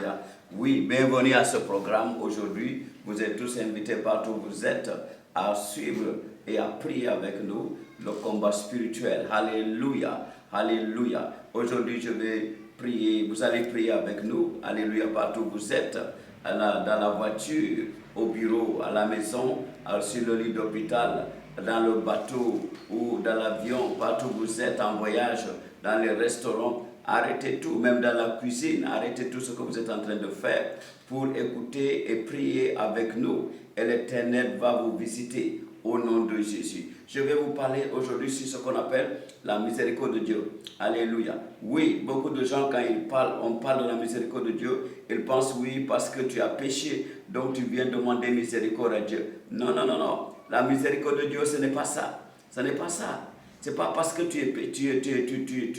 Alléluia. Oui, bienvenue à ce programme. Aujourd'hui, vous êtes tous invités partout où vous êtes à suivre et à prier avec nous le combat spirituel. Alléluia. Alléluia. Aujourd'hui, je vais prier. Vous allez prier avec nous. Alléluia. Partout où vous êtes, dans la voiture, au bureau, à la maison, sur le lit d'hôpital, dans le bateau ou dans l'avion, partout où vous êtes en voyage, dans les restaurants. Arrêtez tout, même dans la cuisine, arrêtez tout ce que vous êtes en train de faire pour écouter et prier avec nous. Et l'Éternel va vous visiter au nom de Jésus. Je vais vous parler aujourd'hui sur ce qu'on appelle la miséricorde de Dieu. Alléluia. Oui, beaucoup de gens, quand on parle de la miséricorde de Dieu, ils pensent, oui, parce que tu as péché, donc tu viens demander miséricorde à Dieu. Non, non, non, non. La miséricorde de Dieu, ce n'est pas ça. Ce n'est pas ça. Ce n'est pas parce que tu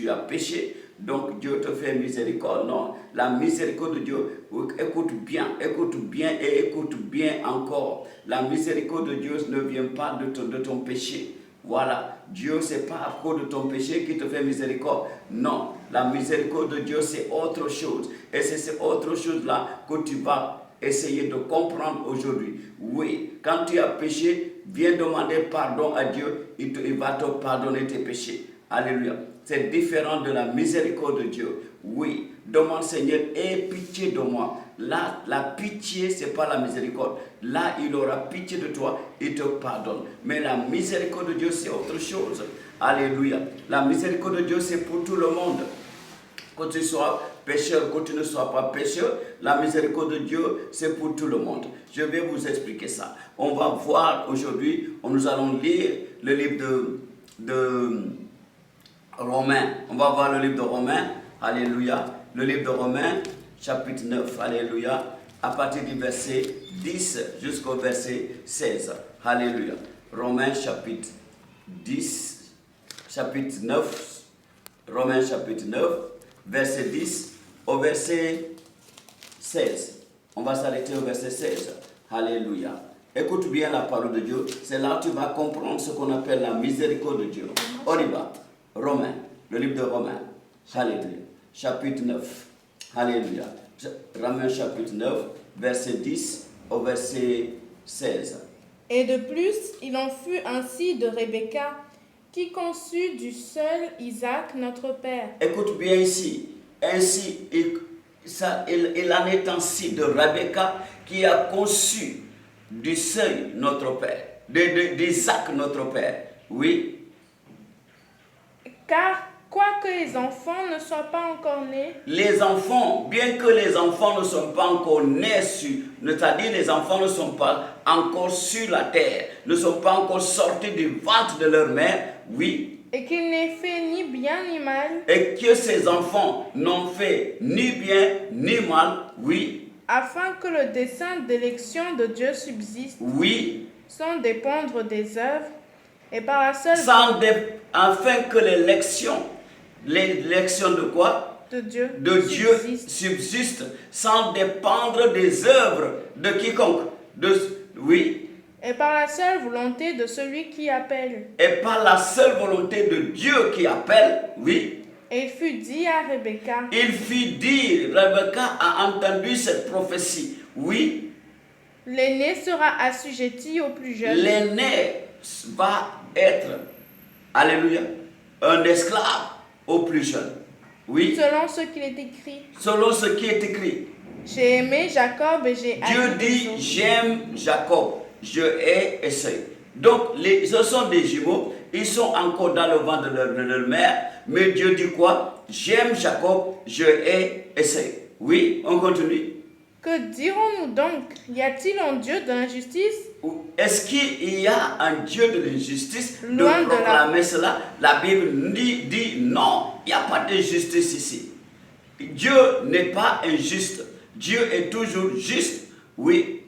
as péché, donc Dieu te fait miséricorde. Non, la miséricorde de Dieu, écoute bien et écoute bien encore. La miséricorde de Dieu ne vient pas de ton péché. Voilà, Dieu, ce n'est pas à cause de ton péché qui te fait miséricorde. Non, la miséricorde de Dieu, c'est autre chose. Et c'est cette autre chose-là que tu vas essayer de comprendre aujourd'hui. Oui, quand tu as péché, viens demander pardon à Dieu, il va te pardonner tes péchés. Alléluia. C'est différent de la miséricorde de Dieu. Oui, demande Seigneur, aie pitié de moi. Là, la pitié, ce n'est pas la miséricorde. Là, il aura pitié de toi, il te pardonne. Mais la miséricorde de Dieu, c'est autre chose. Alléluia. La miséricorde de Dieu, c'est pour tout le monde. Que tu sois pécheur, que tu ne sois pas pécheur, la miséricorde de Dieu, c'est pour tout le monde. Je vais vous expliquer ça. On va voir aujourd'hui, nous allons lire le livre de Romains. On va voir le livre de Romains. Alléluia. Le livre de Romains, chapitre 9. Alléluia. À partir du verset 10 jusqu'au verset 16. Alléluia. Romains, chapitre 10, chapitre 9. Romains, chapitre 9. Verset 10 au verset 16. On va s'arrêter au verset 16. Alléluia. Écoute bien la parole de Dieu. C'est là que tu vas comprendre ce qu'on appelle la miséricorde de Dieu. On y va. Romains, le livre de Romains. Alléluia. Chapitre 9. Alléluia. Romains chapitre 9, verset 10 au verset 16. Et de plus, il en fut ainsi de Rebecca, qui conçut du seul Isaac notre père. Écoute bien ici. Ainsi, il en est ainsi de Rebecca qui a conçu du seul notre père, d'Isaac notre père. Oui. Car quoique les enfants ne soient pas encore nés, les enfants, bien que les enfants ne sont pas encore nés c'est-à-dire les enfants ne sont pas encore sur la terre, ne sont pas encore sortis du ventre de leur mère, oui. Et qu'il n'ait fait ni bien ni mal, et que ces enfants n'ont fait ni bien ni mal, oui. Afin que le dessein d'élection de Dieu subsiste, oui. Sans dépendre des œuvres, et par la seule afin que l'élection de quoi? De Dieu, subsiste sans dépendre des œuvres de quiconque. Oui. Et par la seule volonté de celui qui appelle. Et par la seule volonté de Dieu qui appelle, oui. Et il fut dit à Rebecca. Rebecca a entendu cette prophétie, oui. L'aîné sera assujetti au plus jeune. L'aîné va être, alléluia, un esclave au plus jeune. Oui. Selon ce qu'il est écrit. Selon ce qui est écrit. J'ai aimé Jacob et j'ai haï Dieu dit, j'aime Jacob, je hais Ésaü. Donc, ce sont des jumeaux, ils sont encore dans le ventre de leur mère, mais Dieu dit quoi? J'aime Jacob, je hais Ésaü. Oui, on continue. Que dirons-nous donc? Y a-t-il un Dieu de l'injustice? Est-ce qu'il y a un Dieu de l'injustice? Loin de proclamer cela, la Bible dit non, il n'y a pas de justice ici. Dieu n'est pas injuste. Dieu est toujours juste, oui.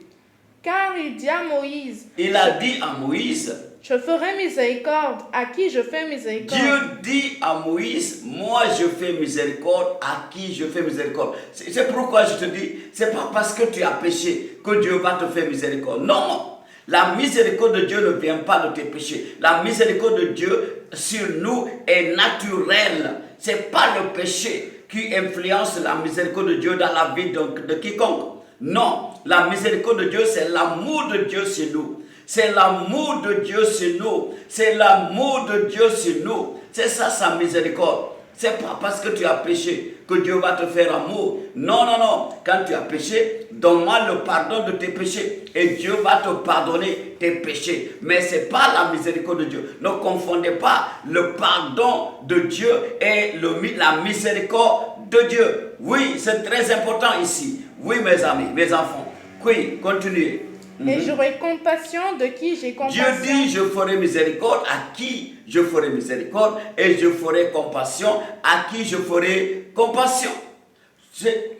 Car il dit à Moïse. Il a dit à Moïse. Je ferai miséricorde à qui je fais miséricorde. Dieu dit à Moïse, moi je fais miséricorde à qui je fais miséricorde. C'est pourquoi je te dis, c'est pas parce que tu as péché que Dieu va te faire miséricorde. Non, la miséricorde de Dieu ne vient pas de tes péchés. La miséricorde de Dieu sur nous est naturelle. C'est pas le péché qui influence la miséricorde de Dieu dans la vie de quiconque. Non, la miséricorde de Dieu, c'est l'amour de Dieu sur nous. C'est l'amour de Dieu sur nous. C'est l'amour de Dieu sur nous. C'est ça sa miséricorde. C'est pas parce que tu as péché que Dieu va te faire amour. Non, non, non. Quand tu as péché, donne-moi le pardon de tes péchés. Et Dieu va te pardonner tes péchés. Mais ce n'est pas la miséricorde de Dieu. Ne confondez pas le pardon de Dieu et la miséricorde de Dieu. Oui, c'est très important ici. Oui, mes amis, mes enfants. Oui, continuez. Et j'aurai compassion de qui j'ai compassion. Dieu dit, je ferai miséricorde à qui je ferai miséricorde et je ferai compassion à qui je ferai compassion.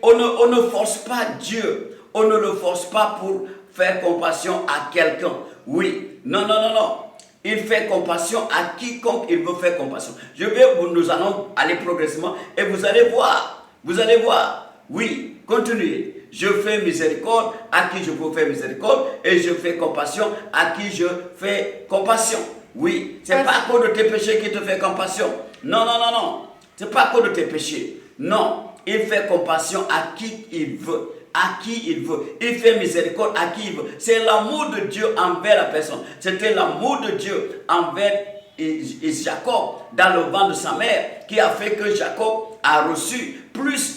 On ne force pas Dieu. On ne le force pas pour faire compassion à quelqu'un. Oui, non, non, non, non. Il fait compassion à quiconque il veut faire compassion. Nous allons aller progressivement et vous allez voir. Vous allez voir. Oui, continuez. Je fais miséricorde à qui je peux faire miséricorde et je fais compassion à qui je fais compassion. Oui, c'est pas à cause de tes péchés qu'il te fait compassion. Non, non, non, non. C'est pas à cause de tes péchés. Non, il fait compassion à qui il veut. À qui il veut. Il fait miséricorde à qui il veut. C'est l'amour de Dieu envers la personne. C'était l'amour de Dieu envers Jacob dans le ventre de sa mère qui a fait que Jacob a reçu plus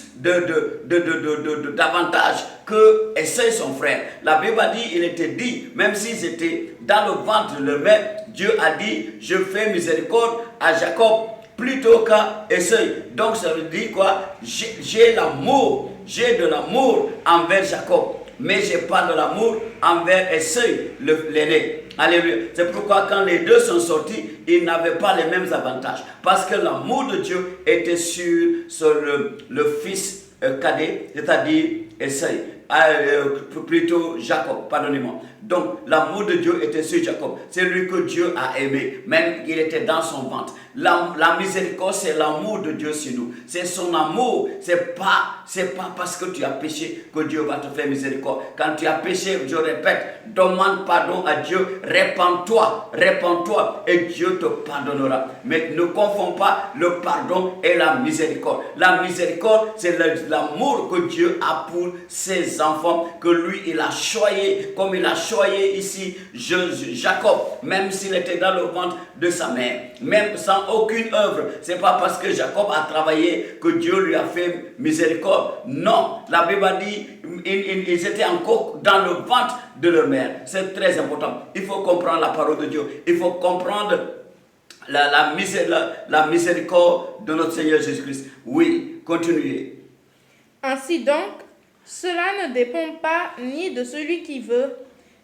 d'avantages que Esaü son frère. La Bible a dit, il était dit, même s'ils étaient dans le ventre de leur mère, Dieu a dit, je fais miséricorde à Jacob plutôt qu'à Esaü. Donc ça veut dire quoi? J'ai de l'amour envers Jacob, mais je n'ai pas de l'amour envers Esaü, l'aîné. Alléluia. C'est pourquoi quand les deux sont sortis, ils n'avaient pas les mêmes avantages. Parce que l'amour de Dieu était sur le fils cadet, c'est-à-dire Esaü. Plutôt Jacob, pardonnez-moi. Donc l'amour de Dieu était sur Jacob. C'est lui que Dieu a aimé, même qu'il était dans son ventre. La miséricorde, c'est l'amour de Dieu sur nous. C'est son amour. C'est pas parce que tu as péché que Dieu va te faire miséricorde. Quand tu as péché, je répète, demande pardon à Dieu, répands-toi et Dieu te pardonnera. Mais ne confonds pas le pardon et la miséricorde. La miséricorde, c'est l'amour que Dieu a pour ses enfants, que lui, il a choyé, comme il a choyé ici Jacob, même s'il était dans le ventre de sa mère, même sans aucune œuvre. C'est pas parce que Jacob a travaillé que Dieu lui a fait miséricorde. Non, la Bible a dit, ils étaient encore dans le ventre de leur mère. C'est très important. Il faut comprendre la parole de Dieu. Il faut comprendre la miséricorde de notre Seigneur Jésus-Christ. Oui, continuez. Ainsi donc, cela ne dépend pas ni de celui qui veut,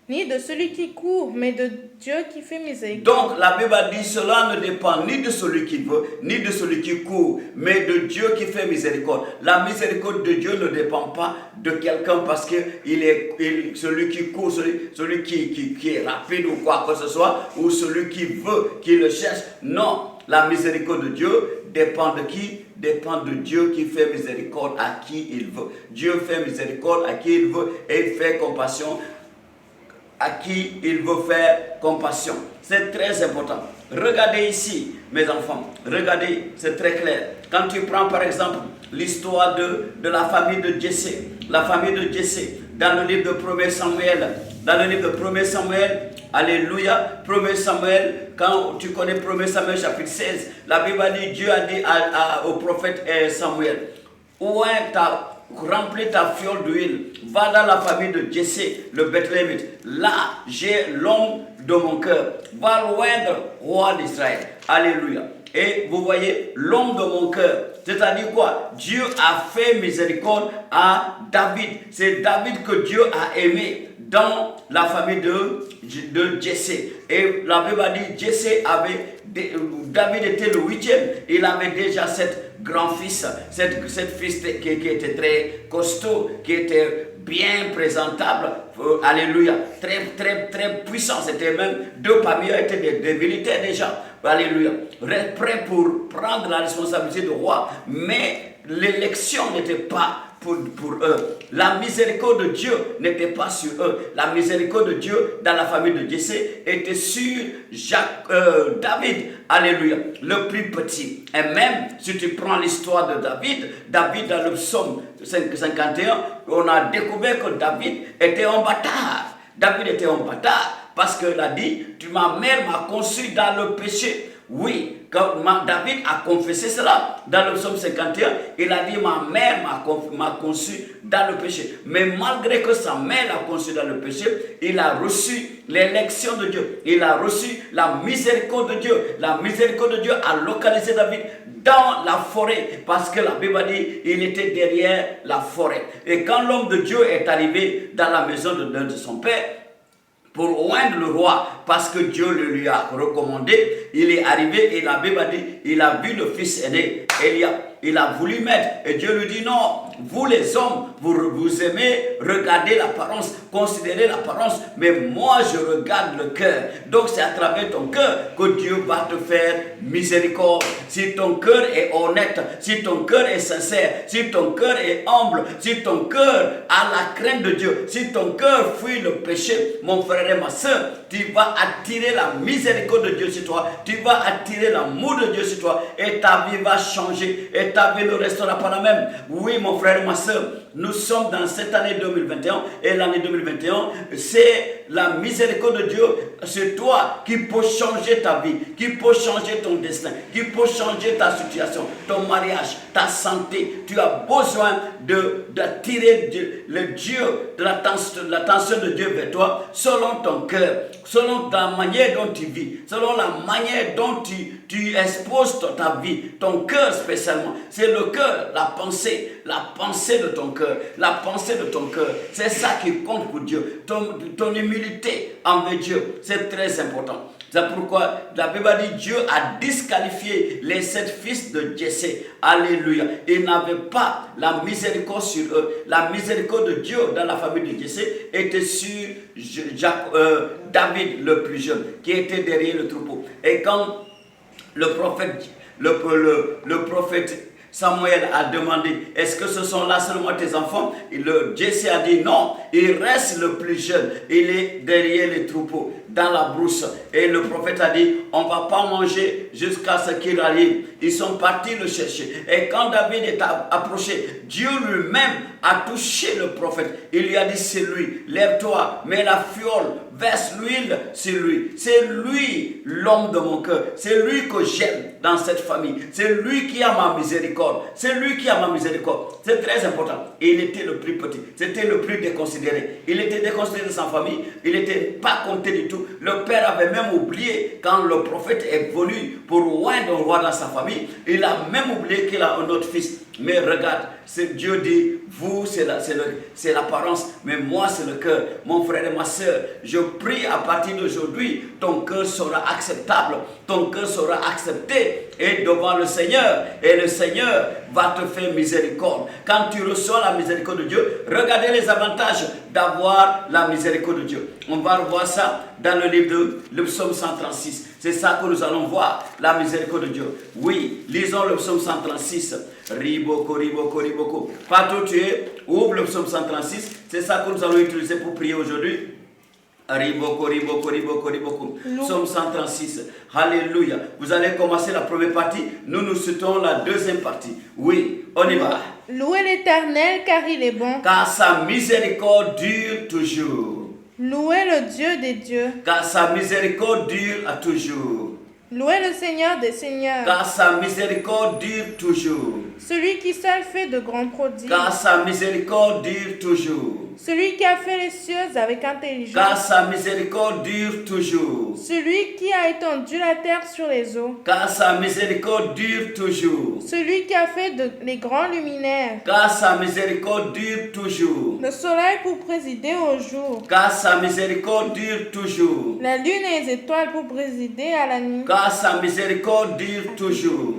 ni de celui qui court, mais de Dieu qui fait miséricorde. Donc la Bible dit, cela ne dépend ni de celui qui veut, ni de celui qui court, mais de Dieu qui fait miséricorde. La miséricorde de Dieu ne dépend pas de quelqu'un parce que celui qui court, celui qui est rapide ou quoi que ce soit, ou celui qui veut, qui le cherche. Non, la miséricorde de Dieu dépend de qui? Dépend de Dieu qui fait miséricorde à qui il veut. Dieu fait miséricorde à qui il veut et il fait compassion à qui il veut faire compassion. C'est très important. Regardez ici, mes enfants. Regardez, c'est très clair. Quand tu prends par exemple l'histoire de la famille de Jessé. La famille de Jessé, dans le livre de 1 Samuel. Dans le livre de 1 Samuel, alléluia, 1 Samuel, quand tu connais 1 Samuel chapitre 16, la Bible dit, Dieu a dit au prophète Samuel, remplis ta fiole d'huile, va dans la famille de Jessé, le Bethléemite. Là, j'ai l'homme de mon cœur. Va loindre roi d'Israël. Alléluia. Et vous voyez, l'homme de mon cœur, c'est-à-dire quoi? Dieu a fait miséricorde à David. C'est David que Dieu a aimé dans la famille de Jessé. Et la Bible a dit, David était le 8e. Il avait déjà 7 grands-fils, cette fils qui était très costaud, qui était bien présentable, alléluia, très, très, très puissant. C'était même 2 parmi eux étaient des militaires déjà, alléluia, prêts pour prendre la responsabilité de roi. Mais l'élection n'était pas pour eux. La miséricorde de Dieu n'était pas sur eux. La miséricorde de Dieu dans la famille de Jessé était sur David. Alléluia. Le plus petit. Et même si tu prends l'histoire de David dans le psaume 51, on a découvert que David était un bâtard. David était un bâtard parce qu'il a dit, ma mère m'a conçu dans le péché. Oui, quand David a confessé cela dans le psaume 51, il a dit, ma mère m'a conçu dans le péché. Mais malgré que sa mère l'a conçu dans le péché, il a reçu l'élection de Dieu. Il a reçu la miséricorde de Dieu. La miséricorde de Dieu a localisé David dans la forêt, parce que la Bible a dit, il était derrière la forêt. Et quand l'homme de Dieu est arrivé dans la maison de son père, pour oindre le roi, parce que Dieu le lui a recommandé, il est arrivé et la Bible a dit, il a vu le fils aîné, il a voulu mettre, et Dieu lui dit non, vous les hommes, vous aimez regarder l'apparence, considérer l'apparence, mais moi je regarde le cœur. Donc c'est à travers ton cœur que Dieu va te faire miséricorde. Si ton cœur est honnête, si ton cœur est sincère, si ton cœur est humble, si ton cœur a la crainte de Dieu, si ton cœur fuit le péché, mon frère et ma soeur, tu vas attirer la miséricorde de Dieu sur toi, tu vas attirer l'amour de Dieu sur toi, et ta vie va changer, et ta vie ne restera pas la même. Oui, mon frère et ma soeur, nous sommes dans cette année 2021, et l'année 2021, c'est la miséricorde de Dieu, c'est toi qui peux changer ta vie, qui peut changer ton destin, qui peut changer ta situation, ton mariage, ta santé. Tu as besoin d'attirer le Dieu, de l'attention de Dieu vers toi, selon ton cœur, selon la manière dont tu vis, selon la manière dont tu exposes ta vie, ton cœur spécialement. C'est le cœur, la pensée de ton cœur, la pensée de ton cœur. C'est ça qui compte pour Dieu. Ton humilité envers Dieu, c'est très important. C'est pourquoi la Bible dit Dieu a disqualifié les 7 fils de Jessé. Alléluia. Il n'avait pas la miséricorde sur eux. La miséricorde de Dieu dans la famille de Jessé était sur David le plus jeune, qui était derrière le troupeau. Et quand le prophète Samuel a demandé, est-ce que ce sont là seulement tes enfants? Jessé a dit non, il reste le plus jeune, il est derrière les troupeaux, dans la brousse. Et le prophète a dit, on ne va pas manger jusqu'à ce qu'il arrive. Ils sont partis le chercher. Et quand David est approché, Dieu lui-même a touché le prophète. Il lui a dit, c'est lui, lève-toi, mets la fiole, verse l'huile sur lui. C'est lui l'homme de mon cœur. C'est lui que j'aime dans cette famille. C'est lui qui a ma miséricorde. C'est lui qui a ma miséricorde. C'est très important. Et il était le plus petit. C'était le plus déconsidéré. Il était déconsidéré de sa famille. Il n'était pas compté du tout. Le père avait même oublié quand le prophète est venu pour oindre un roi dans sa famille. Il a même oublié qu'il a un autre fils. Mais regarde, Dieu dit, vous c'est l'apparence, mais moi c'est le cœur. Mon frère et ma soeur, je prie à partir d'aujourd'hui, ton cœur sera acceptable, ton cœur sera accepté et devant le Seigneur. Et le Seigneur va te faire miséricorde. Quand tu reçois la miséricorde de Dieu, regardez les avantages d'avoir la miséricorde de Dieu. On va revoir ça dans le livre de psaume 136. C'est ça que nous allons voir, la miséricorde de Dieu. Oui, lisons le psaume 136. Riboko, riboko, riboko. Partout où tu es, ouvre le psaume 136. C'est ça que nous allons utiliser pour prier aujourd'hui. Riboko, riboko, riboko, riboko. Psaume 136. Alléluia. Vous allez commencer la première partie. Nous citons la deuxième partie. Oui, on y va. Louez l'Éternel car il est bon. Car sa miséricorde dure toujours. Louez le Dieu des dieux. Car sa miséricorde dure à toujours. Louez le Seigneur des seigneurs. Car sa miséricorde dure toujours. Celui qui seul fait de grands prodiges. Car sa miséricorde dure toujours. Celui qui a fait les cieux avec intelligence. Car sa miséricorde dure toujours. Celui qui a étendu la terre sur les eaux. Car sa miséricorde dure toujours. Celui qui a fait les grands luminaires. Car sa miséricorde dure toujours. Le soleil pour présider au jour. Car sa miséricorde dure toujours. La lune et les étoiles pour présider à la nuit. Car sa miséricorde dure toujours.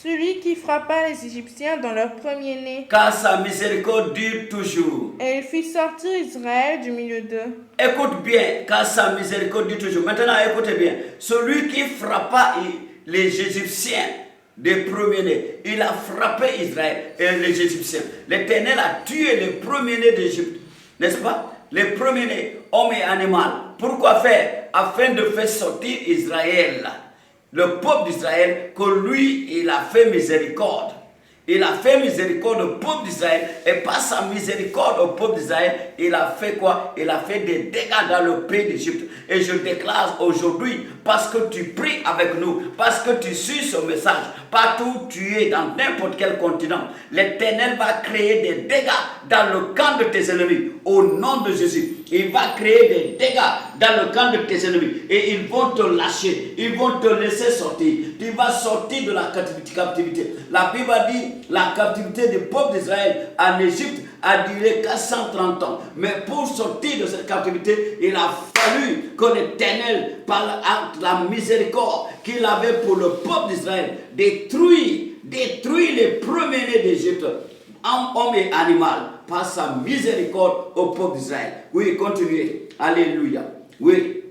Celui qui frappa les Égyptiens dans leur premier-né. Car sa miséricorde dure toujours. Et il fit sortir Israël du milieu d'eux. Écoute bien, car sa miséricorde dure toujours. Maintenant, écoutez bien. Celui qui frappa les Égyptiens des premiers-nés. Il a frappé Israël et les Égyptiens. L'Éternel a tué les premiers-nés d'Égypte. N'est-ce pas? Les premiers-nés, hommes et animaux. Pourquoi faire? Afin de faire sortir Israël. Le peuple d'Israël, que lui, il a fait miséricorde. Il a fait miséricorde au peuple d'Israël. Et par sa miséricorde au peuple d'Israël, il a fait quoi? Il a fait des dégâts dans le pays d'Égypte. Et je déclare aujourd'hui, parce que tu pries avec nous, parce que tu suis ce message, partout où tu es, dans n'importe quel continent, l'Éternel va créer des dégâts dans le camp de tes ennemis. Au nom de Jésus, il va créer des dégâts dans le camp de tes ennemis. Et ils vont te lâcher, ils vont te laisser sortir. Tu vas sortir de la captivité. La Bible dit, la captivité du peuple d'Israël en Égypte a duré 430 ans. Mais pour sortir de cette captivité, il a fallu que l'Éternel, par la miséricorde qu'il avait pour le peuple d'Israël, détruit les premiers-nés d'Égypte, hommes et animaux, par sa miséricorde au peuple d'Israël. Oui, continuez. Alléluia. Oui.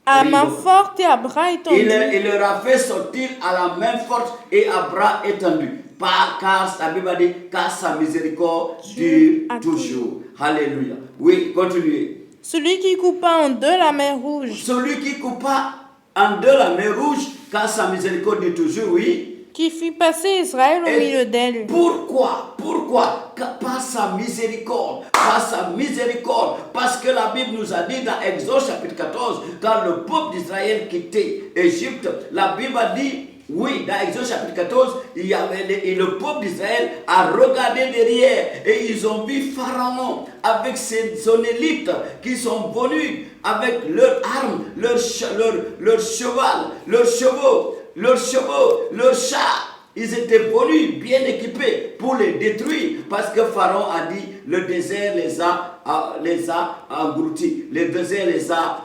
À main forte et à bras étendus. Il leur a fait sortir à la main forte et à bras étendus. Car la Bible dit, car sa miséricorde dure toujours. Alléluia. Oui, continuez. Celui qui coupa en deux la mer Rouge. Celui qui coupa en deux la mer Rouge, car sa miséricorde dure toujours, oui. Qui fit passer Israël au milieu d'elle. Pourquoi? Par sa miséricorde. Parce que la Bible nous a dit dans Exode chapitre 14, quand le peuple d'Israël quittait Égypte, la Bible a dit, oui, dans Exode chapitre 14, le peuple d'Israël a regardé derrière et ils ont vu Pharaon avec son élite qui sont venus avec leurs armes, leurs cheval, leurs chevaux, leurs chars. Ils étaient venus bien équipés pour les détruire parce que Pharaon a dit le désert les a engloutis, le désert les a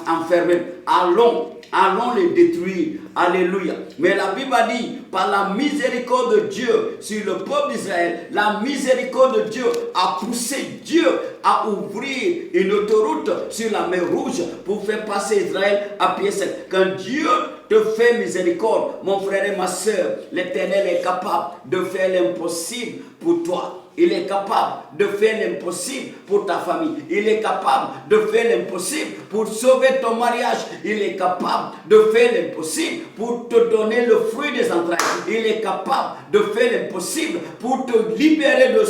enfermés. Allons les détruire. Alléluia. Mais la Bible a dit, par la miséricorde de Dieu sur le peuple d'Israël, la miséricorde de Dieu a poussé Dieu à ouvrir une autoroute sur la mer Rouge pour faire passer Israël à pied sec. Quand Dieu te fait miséricorde, mon frère et ma soeur, l'Éternel est capable de faire l'impossible pour toi. Il est capable de faire l'impossible pour ta famille. Il est capable de faire l'impossible pour sauver ton mariage. Il est capable de faire l'impossible pour te donner le fruit des entrailles. Il est capable de faire l'impossible pour te libérer de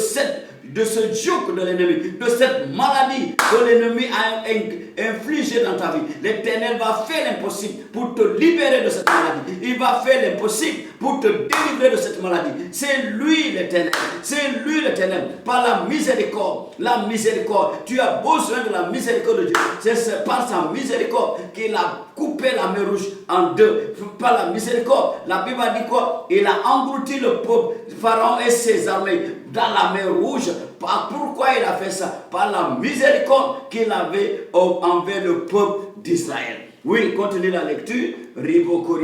ce joug de l'ennemi, de cette maladie que l'ennemi a infligée dans ta vie. L'Éternel va faire l'impossible pour te libérer de cette maladie. Il va faire l'impossible pour te délivrer de cette maladie. C'est lui l'Éternel. C'est lui l'Éternel. Par la miséricorde. Tu as besoin de la miséricorde de Dieu. C'est par sa miséricorde qu'il a coupé la mer Rouge en deux. Par la miséricorde. La Bible dit quoi? Il a englouti le peuple, Pharaon et ses armées dans la mer Rouge. Pourquoi il a fait ça? Par la miséricorde qu'il avait envers le peuple d'Israël. Oui, continue la lecture.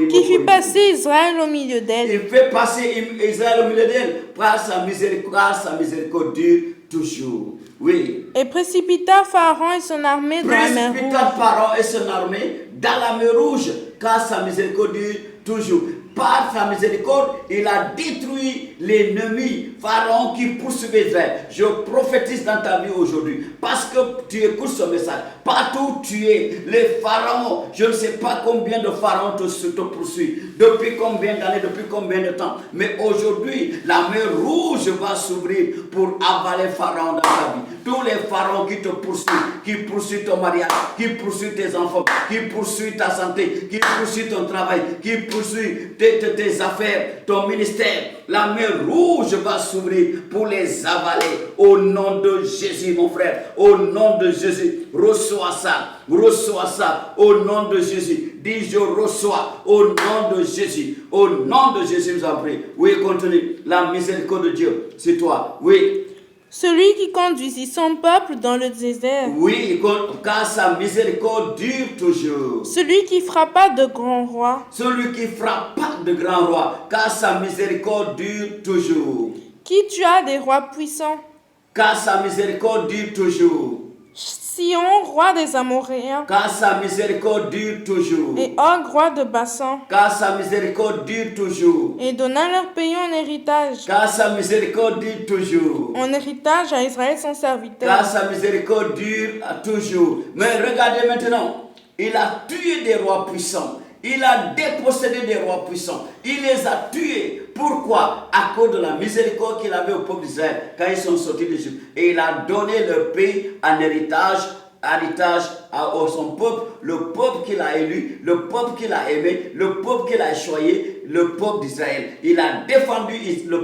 Qui fit passer Israël au milieu d'elle. Il fait passer Israël au milieu d'elle. Par sa miséricorde dure toujours. Oui. Et précipita Pharaon et son armée dans la mer Rouge. Précipita Pharaon et son armée dans la mer Rouge. Car sa miséricorde dure toujours. Par sa miséricorde, il a détruit l'ennemi, Pharaon qui poursuivait Israël. Je prophétise dans ta vie aujourd'hui, parce que tu écoutes ce message. Partout où tu es, les pharaons, je ne sais pas combien de pharaons te poursuivent, depuis combien d'années, depuis combien de temps. Mais aujourd'hui, la mer Rouge va s'ouvrir pour avaler Pharaon dans ta vie. Tous les pharaons qui te poursuivent, qui poursuivent ton mariage, qui poursuivent tes enfants, qui poursuivent ta santé, qui poursuivent ton travail, qui poursuivent tes affaires, ton ministère. La mer Rouge va s'ouvrir pour les avaler. Au nom de Jésus, mon frère. Au nom de Jésus. Reçois ça. Reçois ça. Au nom de Jésus. Dis je reçois. Au nom de Jésus. Au nom de Jésus, nous en prie. Oui, continue. La miséricorde de Dieu, c'est toi. Oui. Celui qui conduisit son peuple dans le désert. Oui, car sa miséricorde dure toujours. Celui qui frappa de grands rois. Celui qui frappa de grands rois, car sa miséricorde dure toujours. Qui tua des rois puissants. Car sa miséricorde dure toujours. Sion, roi des Amoréens, car sa miséricorde dure toujours. et Og, roi de Bassan, Car sa miséricorde dure toujours. et donna leur pays en héritage, Car sa miséricorde dure toujours. en héritage à Israël son Car serviteur. sa miséricorde dure toujours. Mais regardez maintenant, il a tué des rois puissants. Il a dépossédé des rois puissants. Il les a tués. Pourquoi? À cause de la miséricorde qu'il avait au peuple d'Israël quand ils sont sortis d'Égypte. Et il a donné leur pays en héritage à son peuple, le peuple qu'il a élu, le peuple qu'il a aimé, le peuple qu'il a choisi, le peuple d'Israël. Il a défendu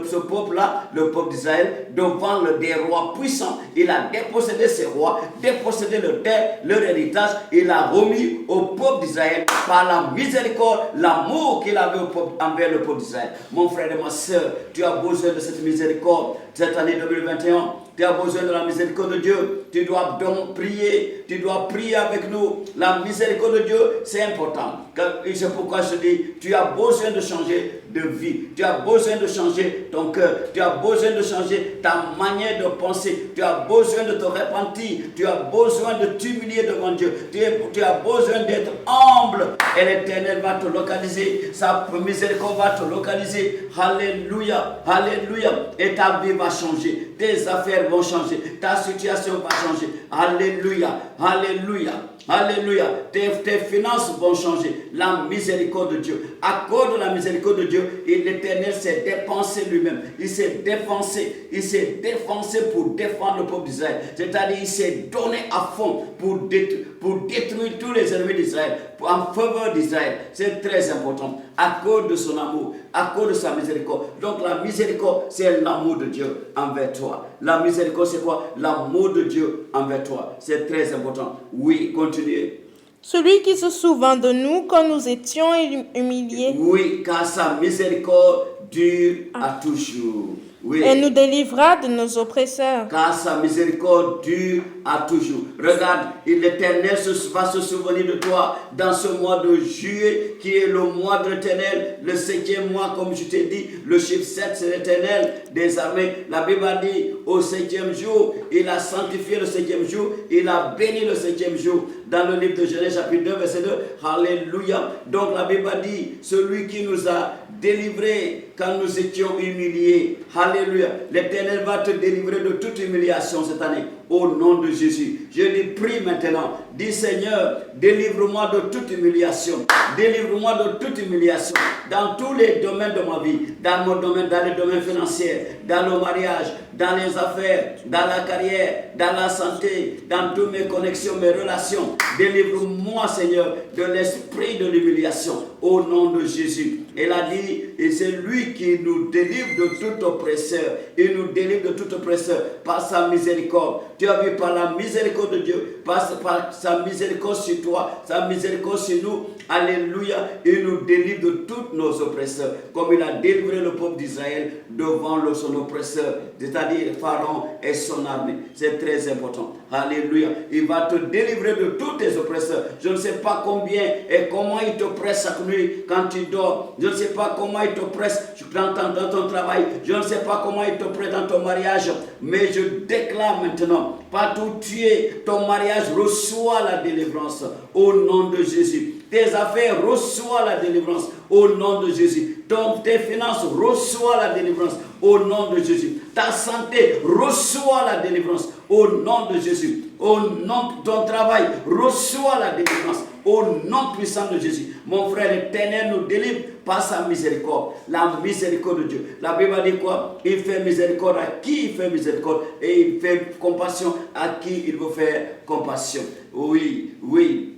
ce peuple-là, le peuple d'Israël, devant des rois puissants. Il a dépossédé ces rois, dépossédé leur terre, leur héritage. Il a remis au peuple d'Israël par la miséricorde, l'amour qu'il avait envers le peuple d'Israël. Mon frère et ma soeur, tu as besoin de cette miséricorde cette année 2021. Tu as besoin de la miséricorde de Dieu. Tu dois donc prier. Tu dois prier avec nous. La miséricorde de Dieu, c'est important. Et c'est pourquoi je dis, tu as besoin de changer de vie. Tu as besoin de changer ton cœur. Tu as besoin de changer ta manière de penser. Tu as besoin de te repentir. Tu as besoin de t'humilier devant Dieu. Tu as besoin d'être humble. Et l'Éternel va te localiser. Sa miséricorde va te localiser. Alléluia. Alléluia. Et ta vie va changer. Tes affaires vont changer. Ta situation va changer. Alléluia. Alléluia. Alléluia. Tes finances vont changer. La miséricorde de Dieu. À cause de la miséricorde de Dieu, l'Éternel s'est dépensé lui-même. Il s'est défoncé. Il s'est défoncé pour défendre le peuple d'Israël. C'est-à-dire, il s'est donné à fond pour détruire tous les ennemis d'Israël. En faveur d'Israël. C'est très important. À cause de son amour. À cause de sa miséricorde. Donc la miséricorde, c'est l'amour de Dieu envers toi. La miséricorde, c'est quoi? L'amour de Dieu envers toi. C'est très important. Oui, continuez. Celui qui se souvint de nous quand nous étions humiliés. Oui, car sa miséricorde dure à toujours. Oui. Et nous délivra de nos oppresseurs. Car sa miséricorde dure à toujours. Regarde, l'Éternel va se souvenir de toi dans ce mois de juillet, qui est le mois de l'Éternel, le 7e mois, comme je t'ai dit. Le chiffre 7, c'est l'Éternel des armées. La Bible a dit, au 7e jour, il a sanctifié le 7e jour, il a béni le 7e jour. Dans le livre de Genèse, chapitre 2, verset 2. Alléluia. Donc la Bible a dit, celui qui nous a délivrés quand nous étions humiliés. Alléluia. L'Éternel va te délivrer de toute humiliation cette année. Au nom de Jésus. Je dis, prie maintenant. Dis, Seigneur, délivre-moi de toute humiliation. Délivre-moi de toute humiliation. Dans tous les domaines de ma vie. Dans mon domaine, dans les domaines financiers, dans le mariage, dans les affaires, dans la carrière, dans la santé, dans toutes mes connexions, mes relations. Délivre-moi, Seigneur, de l'esprit de l'humiliation. Au nom de Jésus. Il a dit, et c'est lui qui nous délivre de tout oppresseur. Il nous délivre de tout oppresseur par sa miséricorde. Tu as vu, par la miséricorde de Dieu, par sa miséricorde sur toi, sa miséricorde sur nous. Alléluia. Il nous délivre de tous nos oppresseurs. Comme il a délivré le peuple d'Israël devant son oppresseur, c'est-à-dire Pharaon et son armée. C'est très important. Alléluia. Il va te délivrer de tous tes oppresseurs. Je ne sais pas combien et comment il t'oppresse chaque nuit quand tu dors. Je ne sais pas comment il t'oppresse dans ton travail. Je ne sais pas comment il t'oppresse dans ton mariage. Mais je déclare maintenant, partout où tu es, ton mariage reçoit la délivrance au nom de Jésus. Tes affaires reçoivent la délivrance au nom de Jésus. Tes finances reçoivent la délivrance au nom de Jésus. Ta santé reçoit la délivrance au nom de Jésus. Au nom de ton travail reçoit la délivrance au nom puissant de Jésus. Mon frère, l'Éternel nous délivre par sa miséricorde. La miséricorde de Dieu. La Bible dit quoi? Il fait miséricorde à qui il fait miséricorde, et il fait compassion à qui il veut faire compassion. Oui, oui.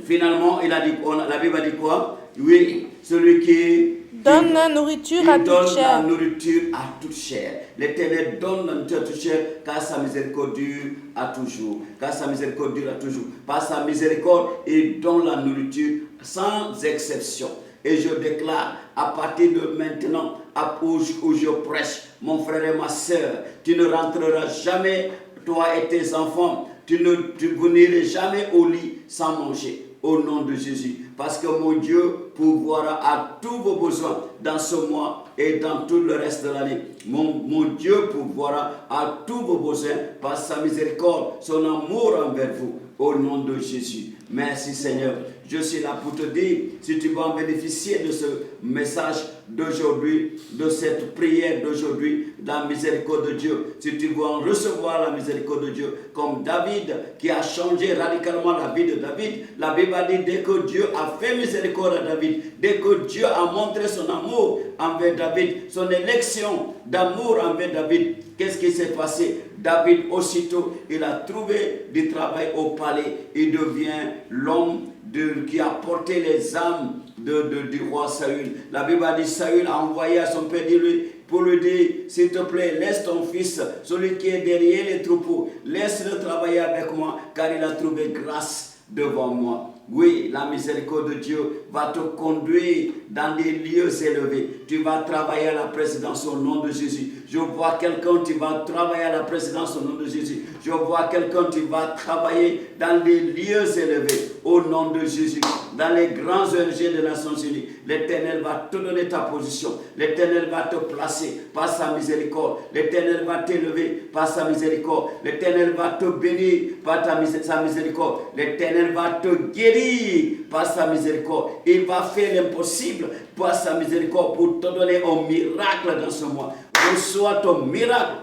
Finalement, la Bible a dit quoi? Oui, celui qui donne la nourriture à toute chair. La nourriture à toute chair. L'Éternel donne la nourriture à toute chair, car sa miséricorde dure à toujours. Car sa miséricorde dure à toujours. Par sa miséricorde, il donne la nourriture sans exception. Et je déclare, à partir de maintenant, où je prêche, mon frère et ma soeur, tu ne rentreras jamais, toi et tes enfants, vous n'irez jamais au lit sans manger. Au nom de Jésus. Parce que mon Dieu pourvoira à tous vos besoins dans ce mois et dans tout le reste de l'année. Mon Dieu pourvoira à tous vos besoins par sa miséricorde, son amour envers vous, au nom de Jésus. Merci Seigneur. Je suis là pour te dire, si tu vas en bénéficier de ce message d'aujourd'hui, de cette prière d'aujourd'hui, la miséricorde de Dieu, si tu vas en recevoir la miséricorde de Dieu, comme David qui a changé radicalement la vie de David, la Bible dit dès que Dieu a fait miséricorde à David, dès que Dieu a montré son amour envers David, son élection d'amour envers David, qu'est-ce qui s'est passé? David aussitôt, il a trouvé du travail au palais, il devient l'homme qui a porté les âmes du roi Saül. La Bible dit Saül a envoyé à son père pour lui dire, s'il te plaît, laisse ton fils, celui qui est derrière les troupeaux, laisse-le travailler avec moi, car il a trouvé grâce devant moi. Oui, la miséricorde de Dieu va te conduire dans des lieux élevés. Tu vas travailler à la présidence au nom de Jésus. Je vois quelqu'un, tu vas travailler à la présidence au nom de Jésus. Je vois quelqu'un, tu vas travailler dans des lieux élevés au nom de Jésus. Dans les grands ONG des Nations Unies, l'Éternel va te donner ta position. L'Éternel va te placer par sa miséricorde. L'Éternel va t'élever par sa miséricorde. L'Éternel va te bénir par sa miséricorde. L'Éternel va te guérir par sa miséricorde. Il va faire l'impossible par sa miséricorde pour te donner un miracle dans ce mois. Reçois ton miracle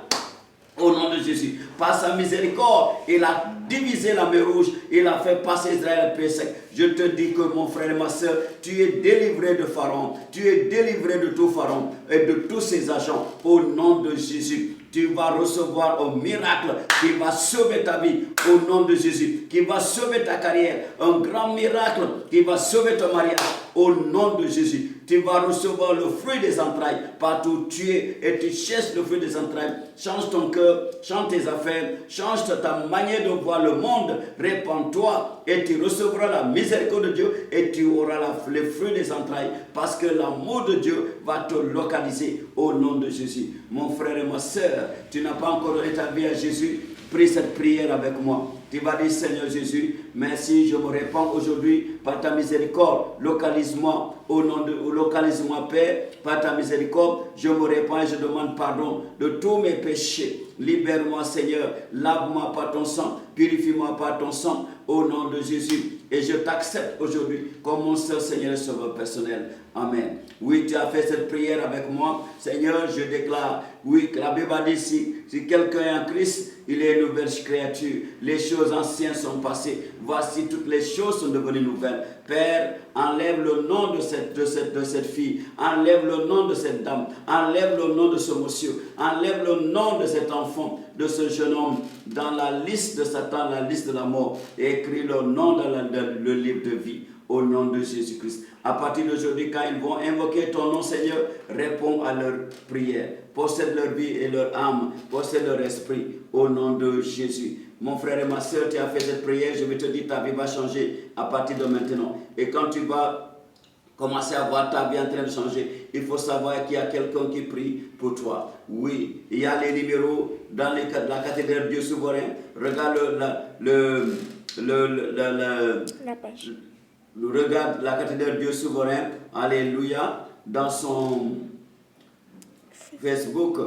au nom de Jésus. Par sa miséricorde, il a divisé la mer Rouge, il a fait passer Israël à pied sec. Je te dis que mon frère et ma soeur, tu es délivré de Pharaon, tu es délivré de tout Pharaon et de tous ses agents au nom de Jésus. Tu vas recevoir un miracle qui va sauver ta vie au nom de Jésus, qui va sauver ta carrière, un grand miracle qui va sauver ton mariage au nom de Jésus. Tu vas recevoir le fruit des entrailles partout où tu es et tu cherches le fruit des entrailles. Change ton cœur, change tes affaires, change ta manière de voir le monde. Répands-toi et tu recevras la miséricorde de Dieu et tu auras les fruits des entrailles parce que l'amour de Dieu va te localiser au nom de Jésus. Mon frère et ma soeur, tu n'as pas encore donné ta vie à Jésus, prie cette prière avec moi. Tu vas dire, Seigneur Jésus, merci, je me répands aujourd'hui par ta miséricorde. Localise-moi localise-moi, Père, par ta miséricorde. Je me répands et je demande pardon de tous mes péchés. Libère-moi, Seigneur, lave-moi par ton sang, purifie-moi par ton sang, au nom de Jésus. Et je t'accepte aujourd'hui comme mon seul Seigneur et Sauveur personnel. Amen. Oui, tu as fait cette prière avec moi. Seigneur, je déclare, oui, que la Bible dit si quelqu'un est en Christ, il est une nouvelle créature. Les choses anciennes sont passées. Voici, toutes les choses sont devenues nouvelles. Père, enlève le nom de cette fille. Enlève le nom de cette dame. Enlève le nom de ce monsieur. Enlève le nom de cet enfant, de ce jeune homme, dans la liste de Satan, la liste de la mort. Et écris le nom dans le livre de vie. Au nom de Jésus-Christ. À partir d'aujourd'hui, quand ils vont invoquer ton nom, Seigneur, réponds à leurs prières. Possède leur vie et leur âme. Possède leur esprit. Au nom de Jésus. Mon frère et ma soeur, tu as fait cette prière. Je vais te dire, ta vie va changer à partir de maintenant. Et quand tu vas commencer à voir ta vie en train de changer, il faut savoir qu'il y a quelqu'un qui prie pour toi. Oui, il y a les numéros dans la cathédrale Dieu souverain. Regarde La page. Regarde la cathédrale Dieu souverain, alléluia, dans son Facebook,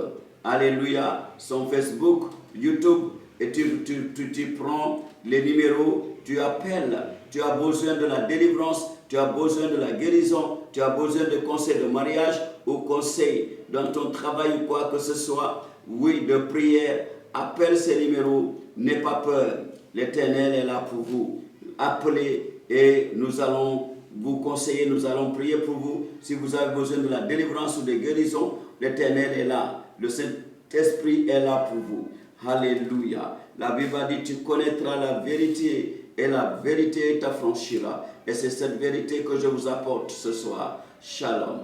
alléluia, son Facebook, YouTube, et tu prends les numéros, tu appelles, tu as besoin de la délivrance, tu as besoin de la guérison, tu as besoin de conseils de mariage ou conseils dans ton travail ou quoi que ce soit, oui, de prière, appelle ces numéros, n'aie pas peur, l'Éternel est là pour vous. Appelez et nous allons vous conseiller, nous allons prier pour vous. Si vous avez besoin de la délivrance ou de guérison, l'Éternel est là. Le Saint-Esprit est là pour vous. Alléluia. La Bible dit, tu connaîtras la vérité et la vérité t'affranchira. Et c'est cette vérité que je vous apporte ce soir. Shalom.